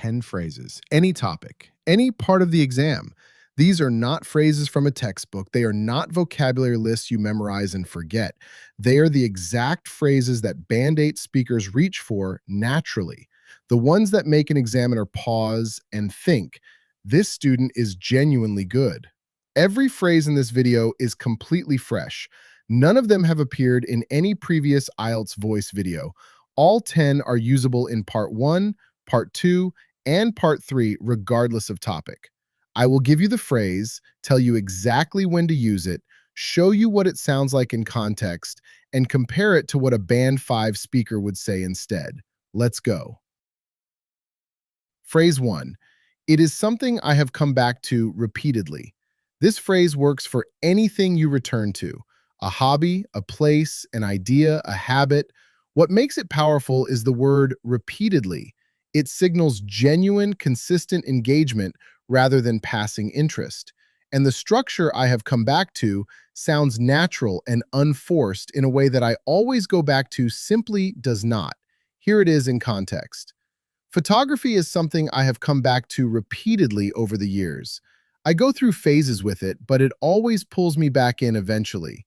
10 phrases, any topic, any part of the exam. These are not phrases from a textbook. They are not vocabulary lists you memorize and forget. They are the exact phrases that Band 8 speakers reach for naturally, the ones that make an examiner pause and think, this student is genuinely good. Every phrase in this video is completely fresh. None of them have appeared in any previous IELTS voice video. All 10 are usable in part 1, part 2, and part 3, regardless of topic. I will give you the phrase, tell you exactly when to use it, show you what it sounds like in context, and compare it to what a Band 5 speaker would say instead. Let's go. Phrase 1. It is something I have come back to repeatedly. This phrase works for anything you return to: a hobby, a place, an idea, a habit. What makes it powerful is the word repeatedly. It signals genuine, consistent engagement rather than passing interest. And the structure I have come back to sounds natural and unforced in a way that I always go back to simply does not. Here it is in context. Photography is something I have come back to repeatedly over the years. I go through phases with it, but it always pulls me back in eventually.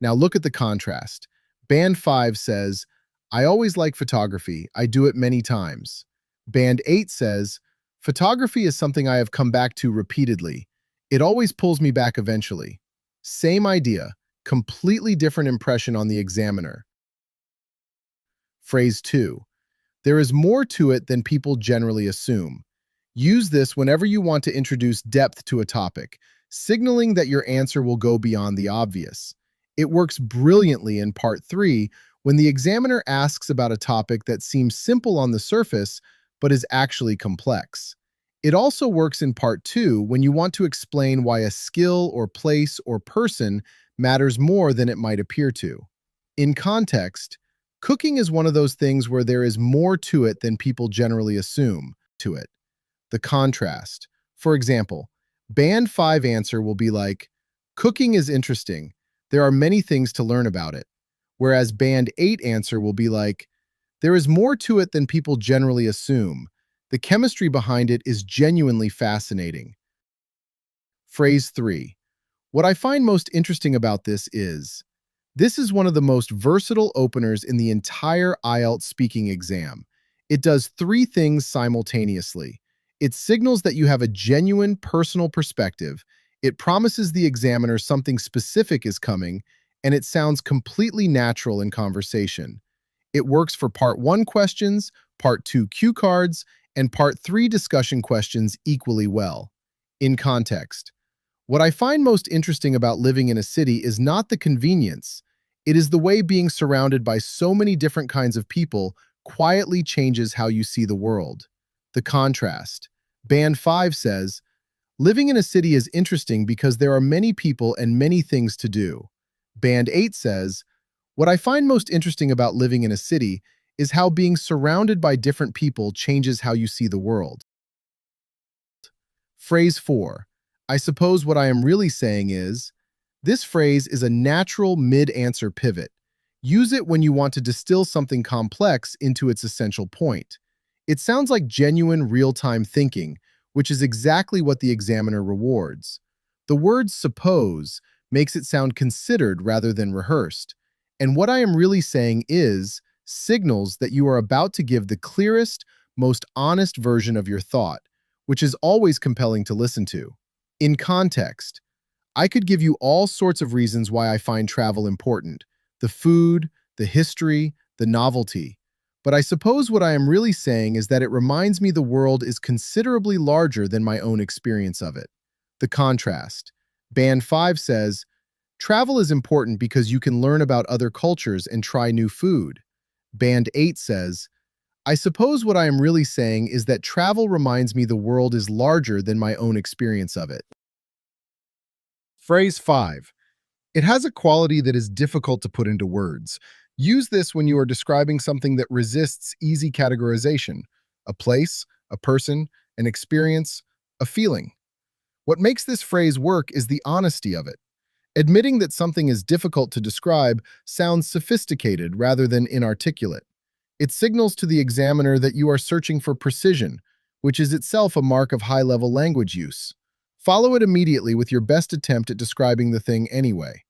Now look at the contrast. Band 5 says, I always like photography. I do it many times. Band 8 says, photography is something I have come back to repeatedly. It always pulls me back eventually. Same idea, completely different impression on the examiner. Phrase 2. There is more to it than people generally assume. Use this whenever you want to introduce depth to a topic, signaling that your answer will go beyond the obvious. It works brilliantly in part 3 when the examiner asks about a topic that seems simple on the surface but is actually complex. It also works in part 2 when you want to explain why a skill or place or person matters more than it might appear to. In context, cooking is one of those things where there is more to it than people generally assume to it. The contrast. For example, Band 5 answer will be like, cooking is interesting. There are many things to learn about it. Whereas Band 8 answer will be like, there is more to it than people generally assume. The chemistry behind it is genuinely fascinating. Phrase 3. What I find most interesting about this is one of the most versatile openers in the entire IELTS speaking exam. It does 3 things simultaneously. It signals that you have a genuine personal perspective, it promises the examiner something specific is coming, and it sounds completely natural in conversation. It works for part 1 questions, part 2 cue cards, and part 3 discussion questions equally well. In context, what I find most interesting about living in a city is not the convenience. It is the way being surrounded by so many different kinds of people quietly changes how you see the world. The contrast. Band 5 says, living in a city is interesting because there are many people and many things to do. Band 8 says, what I find most interesting about living in a city is how being surrounded by different people changes how you see the world. Phrase 4. I suppose what I am really saying is, this phrase is a natural mid-answer pivot. Use it when you want to distill something complex into its essential point. It sounds like genuine real-time thinking, which is exactly what the examiner rewards. The word suppose makes it sound considered rather than rehearsed. And what I am really saying is signals that you are about to give the clearest, most honest version of your thought, which is always compelling to listen to. In context, I could give you all sorts of reasons why I find travel important: the food, the history, the novelty. But I suppose what I am really saying is that it reminds me the world is considerably larger than my own experience of it. The contrast. Band 5 says, travel is important because you can learn about other cultures and try new food. Band 8 says, I suppose what I am really saying is that travel reminds me the world is larger than my own experience of it. Phrase 5. It has a quality that is difficult to put into words. Use this when you are describing something that resists easy categorization: a place, a person, an experience, a feeling. What makes this phrase work is the honesty of it. Admitting that something is difficult to describe sounds sophisticated rather than inarticulate. It signals to the examiner that you are searching for precision, which is itself a mark of high-level language use. Follow it immediately with your best attempt at describing the thing anyway.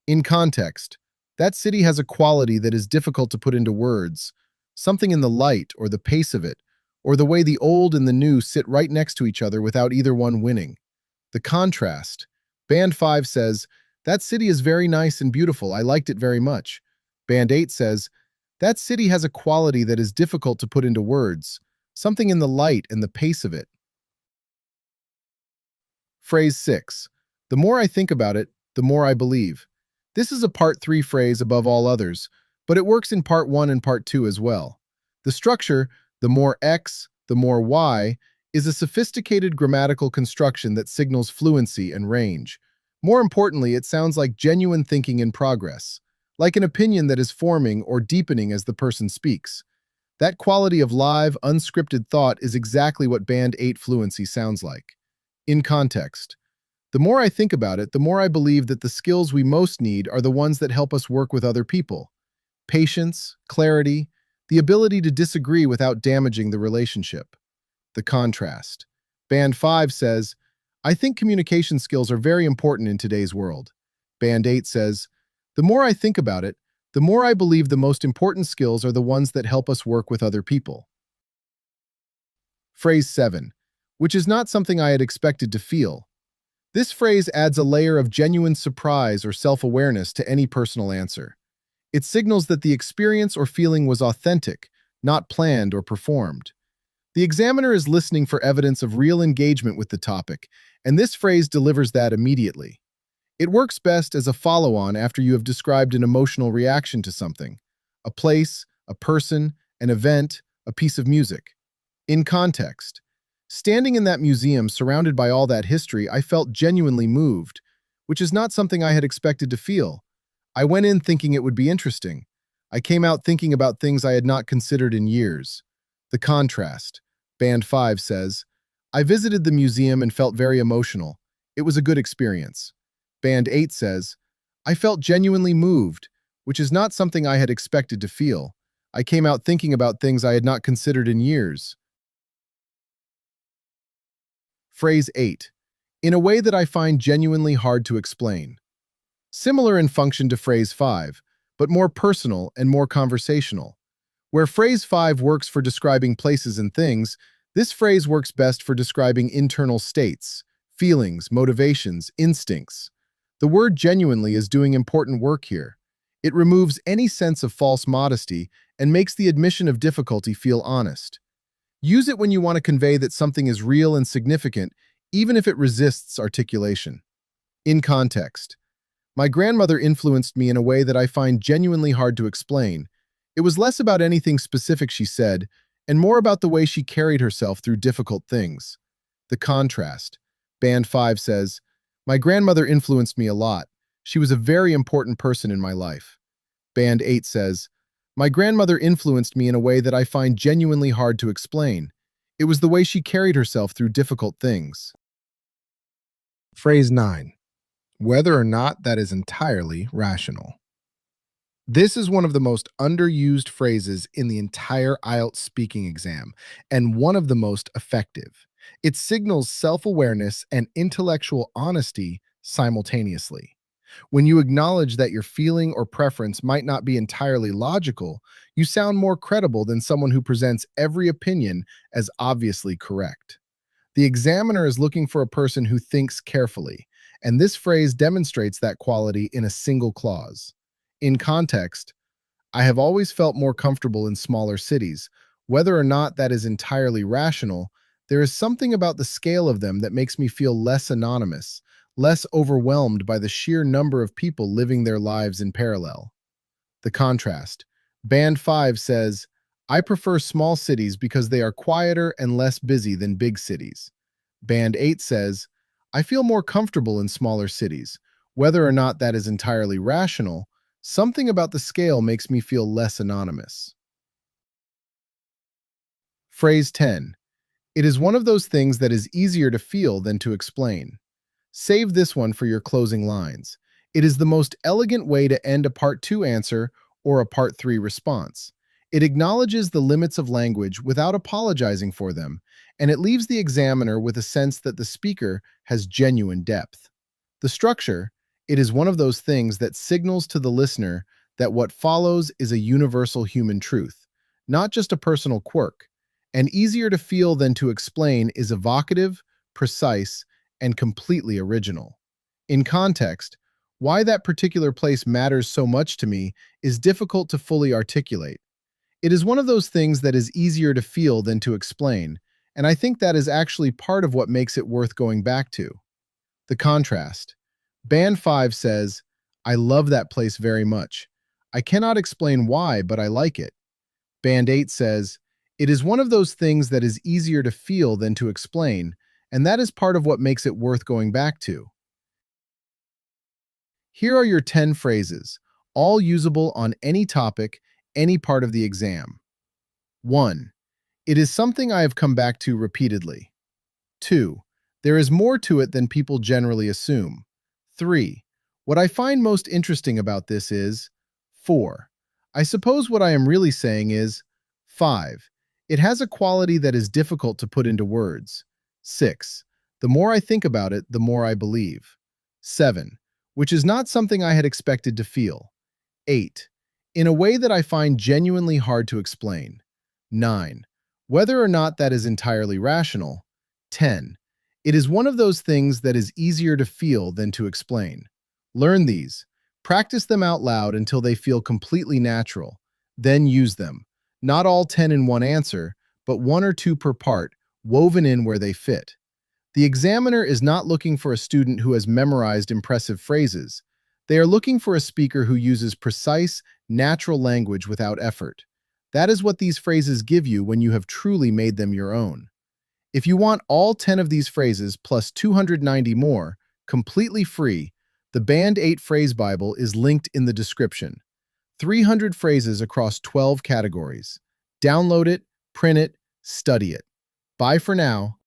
In context, that city has a quality that is difficult to put into words, something in the light or the pace of it, or the way the old and the new sit right next to each other without either one winning. The contrast. Band 5 says, "That city is very nice and beautiful. I liked it very much." Band 8 says, "That city has a quality that is difficult to put into words, something in the light and the pace of it." Phrase 6. The more I think about it, the more I believe. This is a part 3 phrase above all others, but it works in part 1 and part 2 as well. The structure, the more X, the more Y, is a sophisticated grammatical construction that signals fluency and range. More importantly, it sounds like genuine thinking in progress, like an opinion that is forming or deepening as the person speaks. That quality of live, unscripted thought is exactly what Band 8 fluency sounds like. In context, the more I think about it, the more I believe that the skills we most need are the ones that help us work with other people. Patience, clarity, the ability to disagree without damaging the relationship. The contrast. Band 5 says, "I think communication skills are very important in today's world." Band 8 says, "The more I think about it, the more I believe the most important skills are the ones that help us work with other people." Phrase 7, which is not something I had expected to feel. This phrase adds a layer of genuine surprise or self-awareness to any personal answer. It signals that the experience or feeling was authentic, not planned or performed. The examiner is listening for evidence of real engagement with the topic, and this phrase delivers that immediately. It works best as a follow-on after you have described an emotional reaction to something: a place, a person, an event, a piece of music. In context, standing in that museum surrounded by all that history, I felt genuinely moved, which is not something I had expected to feel. I went in thinking it would be interesting. I came out thinking about things I had not considered in years. The contrast. Band 5 says, "I visited the museum and felt very emotional. It was a good experience." Band 8 says, "I felt genuinely moved, which is not something I had expected to feel. I came out thinking about things I had not considered in years." Phrase 8. In a way that I find genuinely hard to explain. Similar in function to phrase 5, but more personal and more conversational. Where phrase 5 works for describing places and things, this phrase works best for describing internal states, feelings, motivations, instincts. The word genuinely is doing important work here. It removes any sense of false modesty and makes the admission of difficulty feel honest. Use it when you want to convey that something is real and significant, even if it resists articulation. In context, my grandmother influenced me in a way that I find genuinely hard to explain. It was less about anything specific she said, and more about the way she carried herself through difficult things. The contrast. Band 5 says, "My grandmother influenced me a lot. She was a very important person in my life." Band 8 says, "My grandmother influenced me in a way that I find genuinely hard to explain. It was the way she carried herself through difficult things." Phrase 9. Whether or not that is entirely rational. This is one of the most underused phrases in the entire IELTS speaking exam, and one of the most effective. It signals self-awareness and intellectual honesty simultaneously. When you acknowledge that your feeling or preference might not be entirely logical, you sound more credible than someone who presents every opinion as obviously correct. The examiner is looking for a person who thinks carefully, and this phrase demonstrates that quality in a single clause. In context, I have always felt more comfortable in smaller cities. Whether or not that is entirely rational, there is something about the scale of them that makes me feel less anonymous, less overwhelmed by the sheer number of people living their lives in parallel. The contrast. Band 5 says, "I prefer small cities because they are quieter and less busy than big cities." Band 8 says, "I feel more comfortable in smaller cities. Whether or not that is entirely rational, something about the scale makes me feel less anonymous." Phrase 10. It is one of those things that is easier to feel than to explain. Save this one for your closing lines. It is the most elegant way to end a part 2 answer or a part 3 response. It acknowledges the limits of language without apologizing for them, and it leaves the examiner with a sense that the speaker has genuine depth. The structure, it is one of those things that signals to the listener that what follows is a universal human truth, not just a personal quirk, and easier to feel than to explain is evocative, precise, and completely original. In context, why that particular place matters so much to me is difficult to fully articulate. It is one of those things that is easier to feel than to explain, and I think that is actually part of what makes it worth going back to. The contrast. Band 5 says, I love that place very much. I cannot explain why, but I like it. Band 8 says, it is one of those things that is easier to feel than to explain, and that is part of what makes it worth going back to. Here are your 10 phrases, all usable on any topic, any part of the exam. 1. It is something I have come back to repeatedly. 2. There is more to it than people generally assume. 3. What I find most interesting about this is. 4. I suppose what I am really saying is. 5. It has a quality that is difficult to put into words. 6. The more I think about it, the more I believe. 7. Which is not something I had expected to feel. 8. In a way that I find genuinely hard to explain. 9. Whether or not that is entirely rational. 10. It is one of those things that is easier to feel than to explain. Learn these. Practice them out loud until they feel completely natural. Then use them. Not all 10 in one answer, but 1 or 2 per part, woven in where they fit. The examiner is not looking for a student who has memorized impressive phrases. They are looking for a speaker who uses precise, natural language without effort. That is what these phrases give you when you have truly made them your own. If you want all 10 of these phrases plus 290 more, completely free, the Band 8 Phrase Bible is linked in the description. 300 phrases across 12 categories. Download it, print it, study it. Bye for now.